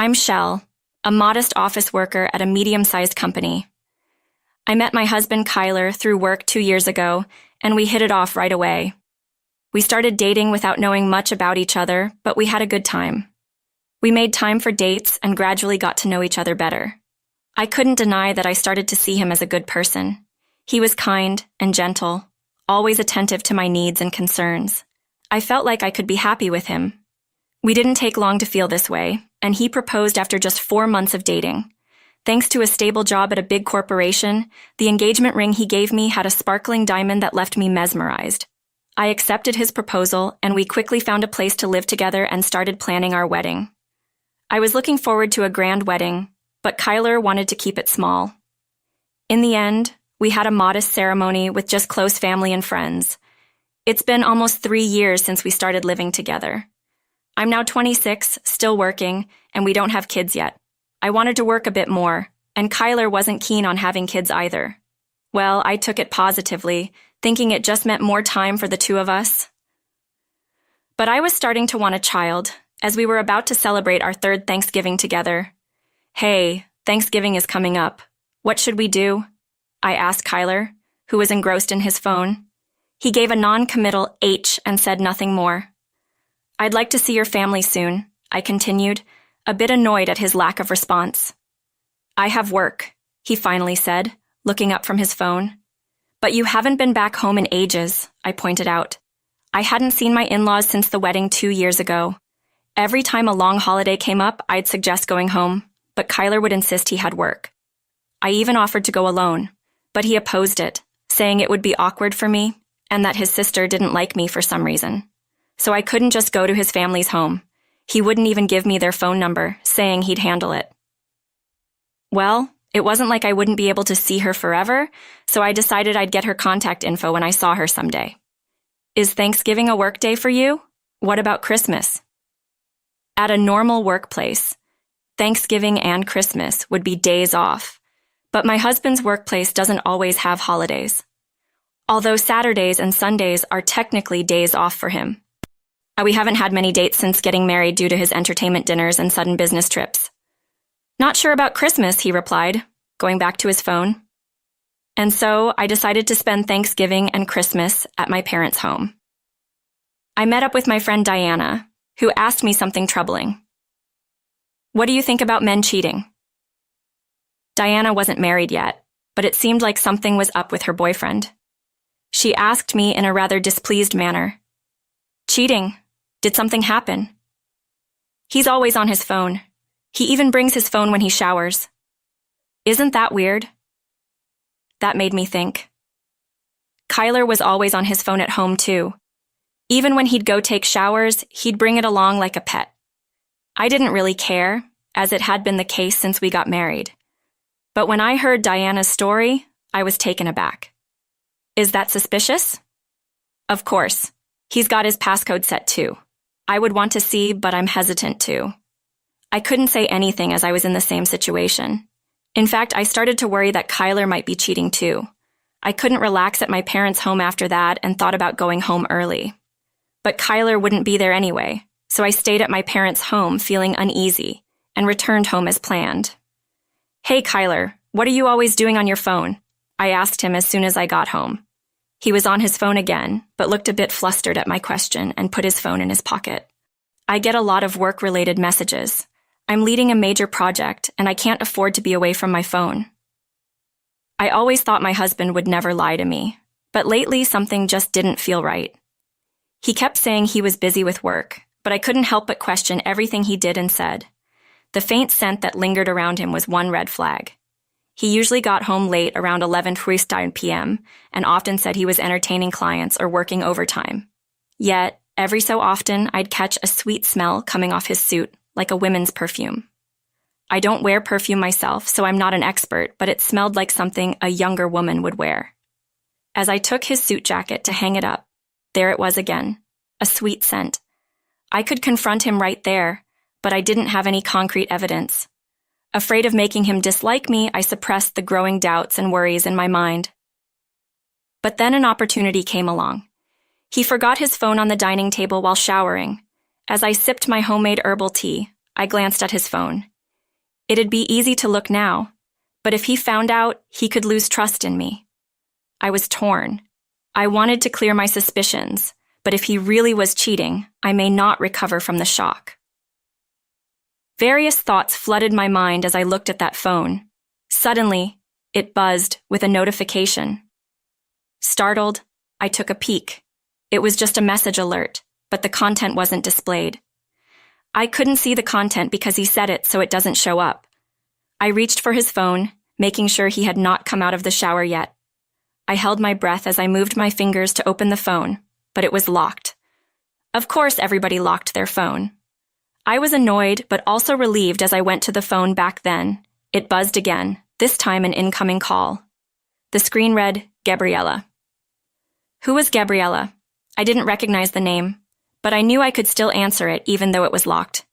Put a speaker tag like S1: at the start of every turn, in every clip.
S1: I'm Shell, a modest office worker at a medium-sized company. I met my husband Kyler through work 2 years ago, and we hit it off right away. We started dating without knowing much about each other, but we had a good time. We made time for dates and gradually got to know each other better. I couldn't deny that I started to see him as a good person. He was kind and gentle, always attentive to my needs and concerns. I felt like I could be happy with him. We didn't take long to feel this way, and he proposed after just 4 months of dating. Thanks to a stable job at a big corporation, the engagement ring he gave me had a sparkling diamond that left me mesmerized. I accepted his proposal, and we quickly found a place to live together and started planning our wedding. I was looking forward to a grand wedding, but Kyler wanted to keep it small. In the end, we had a modest ceremony with just close family and friends. It's been almost 3 years since we started living together. I'm now 26, still working, and we don't have kids yet. I wanted to work a bit more, and Kyler wasn't keen on having kids either. Well, I took it positively, thinking it just meant more time for the two of us. But I was starting to want a child, as we were about to celebrate our 3rd Thanksgiving together. Hey, Thanksgiving is coming up. What should we do? I asked Kyler, who was engrossed in his phone. He gave a non-committal H and said nothing more. I'd like to see your family soon, I continued, a bit annoyed at his lack of response. I have work, he finally said, looking up from his phone. But you haven't been back home in ages, I pointed out. I hadn't seen my in-laws since the wedding 2 years ago. Every time a long holiday came up, I'd suggest going home, but Kyler would insist he had work. I even offered to go alone, but he opposed it, saying it would be awkward for me and that his sister didn't like me for some reason. So I couldn't just go to his family's home. He wouldn't even give me their phone number, saying he'd handle it. Well, it wasn't like I wouldn't be able to see her forever, so I decided I'd get her contact info when I saw her someday. Is Thanksgiving a work day for you? What about Christmas? At a normal workplace, Thanksgiving and Christmas would be days off, but my husband's workplace doesn't always have holidays. Although Saturdays and Sundays are technically days off for him. We haven't had many dates since getting married due to his entertainment dinners and sudden business trips. Not sure about Christmas, he replied, going back to his phone. And so I decided to spend Thanksgiving and Christmas at my parents' home. I met up with my friend Diana, who asked me something troubling. What do you think about men cheating? Diana wasn't married yet, but it seemed like something was up with her boyfriend. She asked me in a rather displeased manner. Cheating? Did something happen? He's always on his phone. He even brings his phone when he showers. Isn't that weird? That made me think. Kyler was always on his phone at home too. Even when he'd go take showers, he'd bring it along like a pet. I didn't really care, as it had been the case since we got married. But when I heard Diana's story, I was taken aback. Is that suspicious? Of course. He's got his passcode set too. I would want to see, but I'm hesitant to. I couldn't say anything as I was in the same situation. In fact, I started to worry that Kyler might be cheating too. I couldn't relax at my parents' home after that and thought about going home early. But Kyler wouldn't be there anyway, so I stayed at my parents' home feeling uneasy and returned home as planned. Hey Kyler, what are you always doing on your phone? I asked him as soon as I got home. He was on his phone again, but looked a bit flustered at my question and put his phone in his pocket. I get a lot of work-related messages. I'm leading a major project, and I can't afford to be away from my phone. I always thought my husband would never lie to me, but lately something just didn't feel right. He kept saying he was busy with work, but I couldn't help but question everything he did and said. The faint scent that lingered around him was one red flag. He usually got home late around 11:15 p.m. and often said he was entertaining clients or working overtime. Yet, every so often, I'd catch a sweet smell coming off his suit, like a women's perfume. I don't wear perfume myself, so I'm not an expert, but it smelled like something a younger woman would wear. As I took his suit jacket to hang it up, there it was again, a sweet scent. I could confront him right there, but I didn't have any concrete evidence. Afraid of making him dislike me, I suppressed the growing doubts and worries in my mind. But then an opportunity came along. He forgot his phone on the dining table while showering. As I sipped my homemade herbal tea, I glanced at his phone. It'd be easy to look now, but if he found out, he could lose trust in me. I was torn. I wanted to clear my suspicions, but if he really was cheating, I may not recover from the shock. Various thoughts flooded my mind as I looked at that phone. Suddenly, it buzzed with a notification. Startled, I took a peek. It was just a message alert, but the content wasn't displayed. I couldn't see the content because he said it so it doesn't show up. I reached for his phone, making sure he had not come out of the shower yet. I held my breath as I moved my fingers to open the phone, but it was locked. Of course, everybody locked their phone. I was annoyed, but also relieved as I went to the phone back then. It buzzed again, this time an incoming call. The screen read, Gabriella. Who was Gabriella? I didn't recognize the name, but I knew I could still answer it even though it was locked.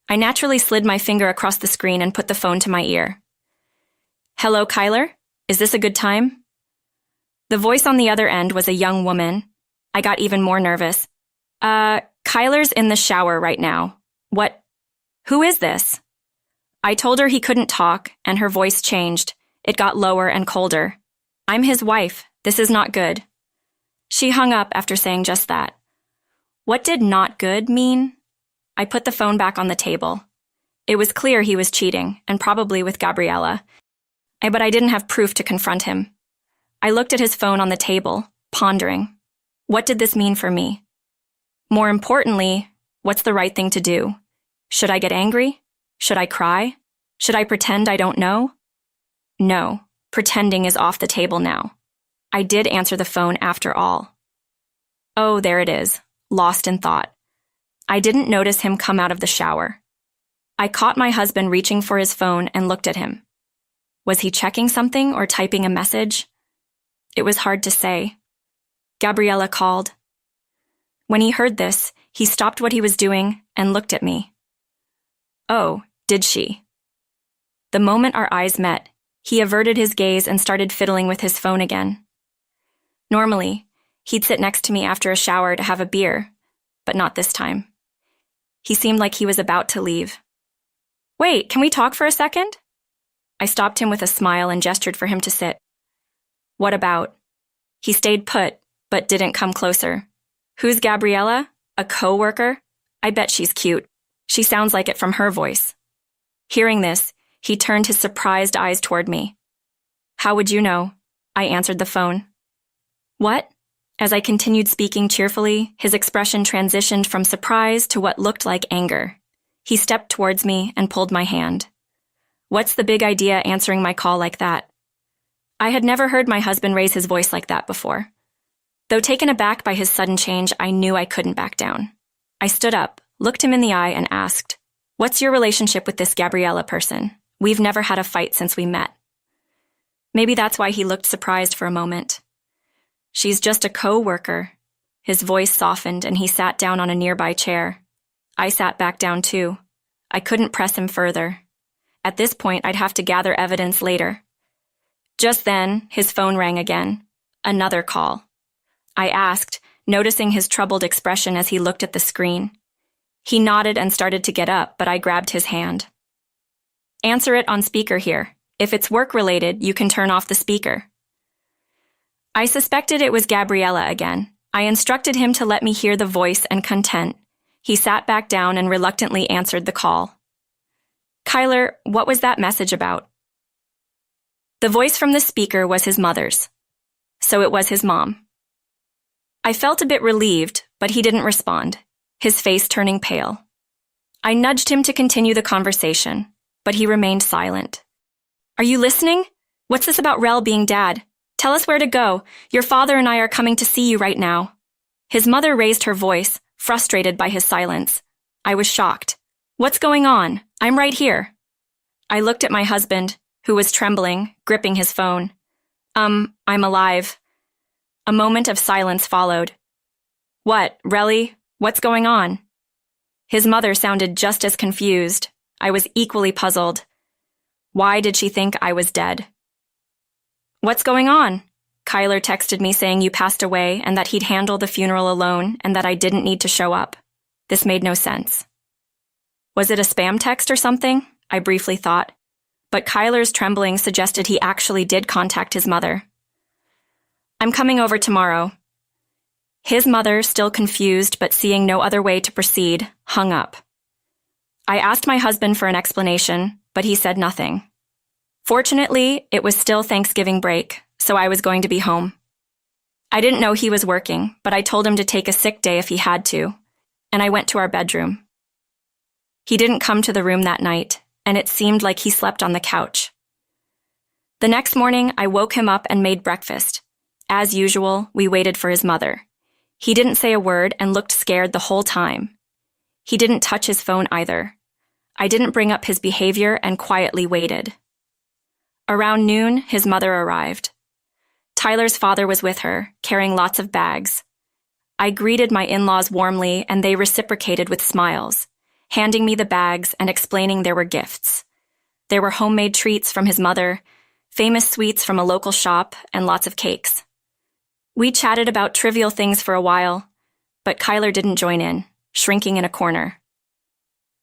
S1: I naturally slid my finger across the screen and put the phone to my ear. Hello, Kyler? Is this a good time? The voice on the other end was a young woman. I got even more nervous. Kyler's in the shower right now. What? Who is this? I told her he couldn't talk, and her voice changed. It got lower and colder. I'm his wife. This is not good. She hung up after saying just that. What did not good mean? I put the phone back on the table. It was clear he was cheating, and probably with Gabriella. But I didn't have proof to confront him. I looked at his phone on the table, pondering. What did this mean for me? More importantly, what's the right thing to do? Should I get angry? Should I cry? Should I pretend I don't know? No, pretending is off the table now. I did answer the phone after all. Oh, there it is, lost in thought. I didn't notice him come out of the shower. I caught my husband reaching for his phone and looked at him. Was he checking something or typing a message? It was hard to say. Gabriella called. When he heard this, he stopped what he was doing and looked at me. Oh, did she? The moment our eyes met, he averted his gaze and started fiddling with his phone again. Normally, he'd sit next to me after a shower to have a beer, but not this time. He seemed like he was about to leave. Wait, can we talk for a second? I stopped him with a smile and gestured for him to sit. What about? He stayed put, but didn't come closer. Who's Gabriella? A co-worker? I bet she's cute. She sounds like it from her voice. Hearing this, he turned his surprised eyes toward me. How would you know? I answered the phone. What? As I continued speaking cheerfully, his expression transitioned from surprise to what looked like anger. He stepped towards me and pulled my hand. What's the big idea answering my call like that? I had never heard my husband raise his voice like that before. Though taken aback by his sudden change, I knew I couldn't back down. I stood up, looked him in the eye, and asked, What's your relationship with this Gabriella person? We've never had a fight since we met. Maybe that's why he looked surprised for a moment. She's just a co-worker. His voice softened and he sat down on a nearby chair. I sat back down too. I couldn't press him further. At this point, I'd have to gather evidence later. Just then, his phone rang again. Another call. I asked, noticing his troubled expression as he looked at the screen. He nodded and started to get up, but I grabbed his hand. Answer it on speaker here. If it's work-related, you can turn off the speaker. I suspected it was Gabriella again. I instructed him to let me hear the voice and content. He sat back down and reluctantly answered the call. Kyler, what was that message about? The voice from the speaker was his mother's. So it was his mom. I felt a bit relieved, but he didn't respond, his face turning pale. I nudged him to continue the conversation, but he remained silent. Are you listening? What's this about Rel being dad? Tell us where to go. Your father and I are coming to see you right now. His mother raised her voice, frustrated by his silence. I was shocked. What's going on? I'm right here. I looked at my husband, who was trembling, gripping his phone. I'm alive. A moment of silence followed. What, Relly? What's going on? His mother sounded just as confused. I was equally puzzled. Why did she think I was dead? What's going on? Kyler texted me saying you passed away and that he'd handle the funeral alone and that I didn't need to show up. This made no sense. Was it a spam text or something? I briefly thought, but Kyler's trembling suggested he actually did contact his mother. "I'm coming over tomorrow." His mother, still confused but seeing no other way to proceed, hung up. I asked my husband for an explanation, but he said nothing. Fortunately, it was still Thanksgiving break, so I was going to be home. I didn't know he was working, but I told him to take a sick day if he had to, and I went to our bedroom. He didn't come to the room that night, and it seemed like he slept on the couch. The next morning, I woke him up and made breakfast. As usual, we waited for his mother. He didn't say a word and looked scared the whole time. He didn't touch his phone either. I didn't bring up his behavior and quietly waited. Around noon, his mother arrived. Tyler's father was with her, carrying lots of bags. I greeted my in-laws warmly, and they reciprocated with smiles, handing me the bags and explaining there were gifts. There were homemade treats from his mother, famous sweets from a local shop, and lots of cakes. We chatted about trivial things for a while, but Kyler didn't join in, shrinking in a corner.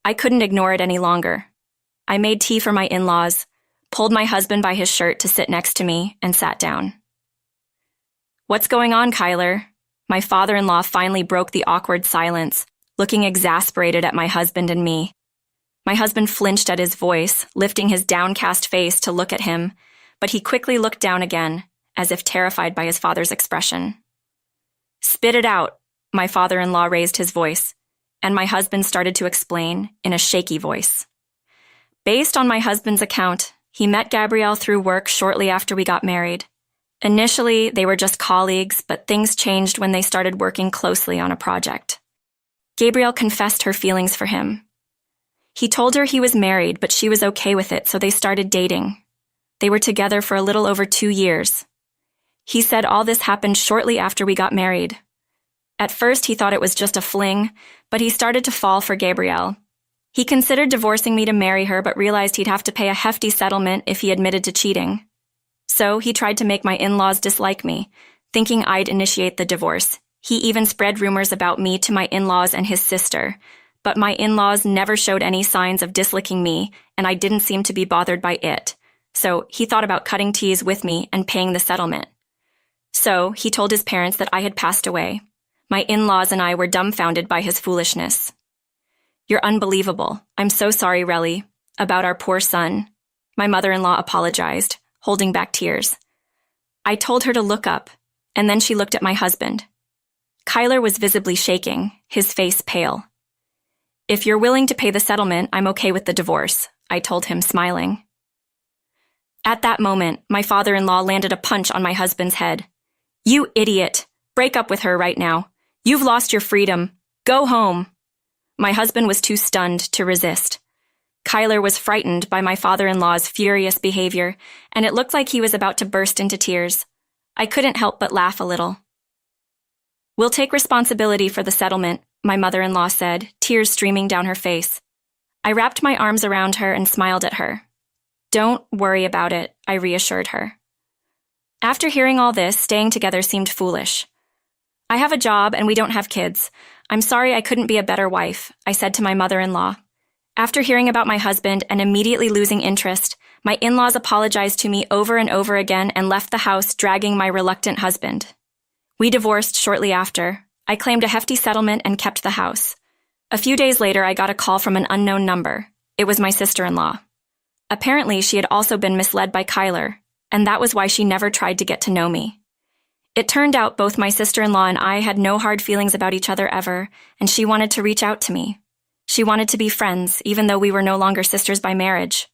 S1: I couldn't ignore it any longer. I made tea for my in-laws, pulled my husband by his shirt to sit next to me, and sat down. "What's going on, Kyler?" My father-in-law finally broke the awkward silence, looking exasperated at my husband and me. My husband flinched at his voice, lifting his downcast face to look at him, but he quickly looked down again, as if terrified by his father's expression. "Spit it out," my father-in-law raised his voice, and my husband started to explain in a shaky voice. Based on my husband's account, he met Gabrielle through work shortly after we got married. Initially, they were just colleagues, but things changed when they started working closely on a project. Gabrielle confessed her feelings for him. He told her he was married, but she was okay with it, so they started dating. They were together for a little over 2 years. He said all this happened shortly after we got married. At first, he thought it was just a fling, but he started to fall for Gabrielle. He considered divorcing me to marry her, but realized he'd have to pay a hefty settlement if he admitted to cheating. So he tried to make my in-laws dislike me, thinking I'd initiate the divorce. He even spread rumors about me to my in-laws and his sister, but my in-laws never showed any signs of disliking me, and I didn't seem to be bothered by it. So he thought about cutting ties with me and paying the settlement. So he told his parents that I had passed away. My in-laws and I were dumbfounded by his foolishness. "You're unbelievable. I'm so sorry, Relly, about our poor son." My mother-in-law apologized, holding back tears. I told her to look up, and then she looked at my husband. Kyler was visibly shaking, his face pale. "If you're willing to pay the settlement, I'm okay with the divorce," I told him, smiling. At that moment, my father-in-law landed a punch on my husband's head. "You idiot! Break up with her right now. You've lost your freedom. Go home." My husband was too stunned to resist. Kyler was frightened by my father-in-law's furious behavior, and it looked like he was about to burst into tears. I couldn't help but laugh a little. "We'll take responsibility for the settlement," my mother-in-law said, tears streaming down her face. I wrapped my arms around her and smiled at her. "Don't worry about it," I reassured her. After hearing all this, staying together seemed foolish. "I have a job and we don't have kids. I'm sorry I couldn't be a better wife," I said to my mother-in-law. After hearing about my husband and immediately losing interest, my in-laws apologized to me over and over again and left the house, dragging my reluctant husband. We divorced shortly after. I claimed a hefty settlement and kept the house. A few days later, I got a call from an unknown number. It was my sister-in-law. Apparently, she had also been misled by Kyler, and that was why she never tried to get to know me. It turned out both my sister-in-law and I had no hard feelings about each other ever, and she wanted to reach out to me. She wanted to be friends, even though we were no longer sisters by marriage.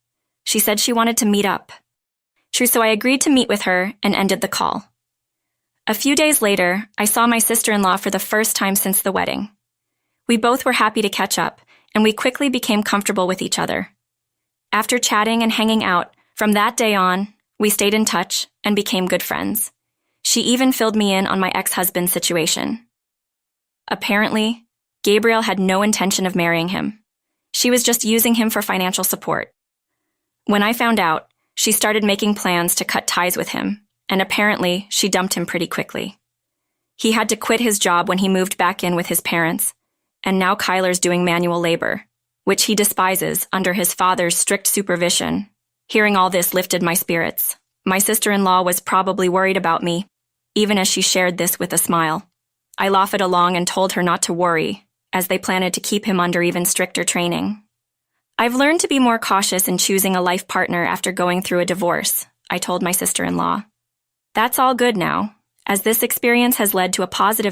S1: She said she wanted to meet up. So I agreed to meet with her and ended the call. A few days later, I saw my sister-in-law for the first time since the wedding. We both were happy to catch up, and we quickly became comfortable with each other. After chatting and hanging out, from that day on, we stayed in touch and became good friends. She even filled me in on my ex-husband's situation. Apparently, Gabrielle had no intention of marrying him. She was just using him for financial support. When I found out, she started making plans to cut ties with him, and apparently she dumped him pretty quickly. He had to quit his job when he moved back in with his parents, and now Kyler's doing manual labor. which he despises under his father's strict supervision. Hearing all this lifted my spirits. My sister-in-law was probably worried about me, even as she shared this with a smile. I laughed along and told her not to worry, as they planned to keep him under even stricter training. I've learned to be more cautious in choosing a life partner after going through a divorce, I told my sister-in-law. That's all good now, as this experience has led to a positive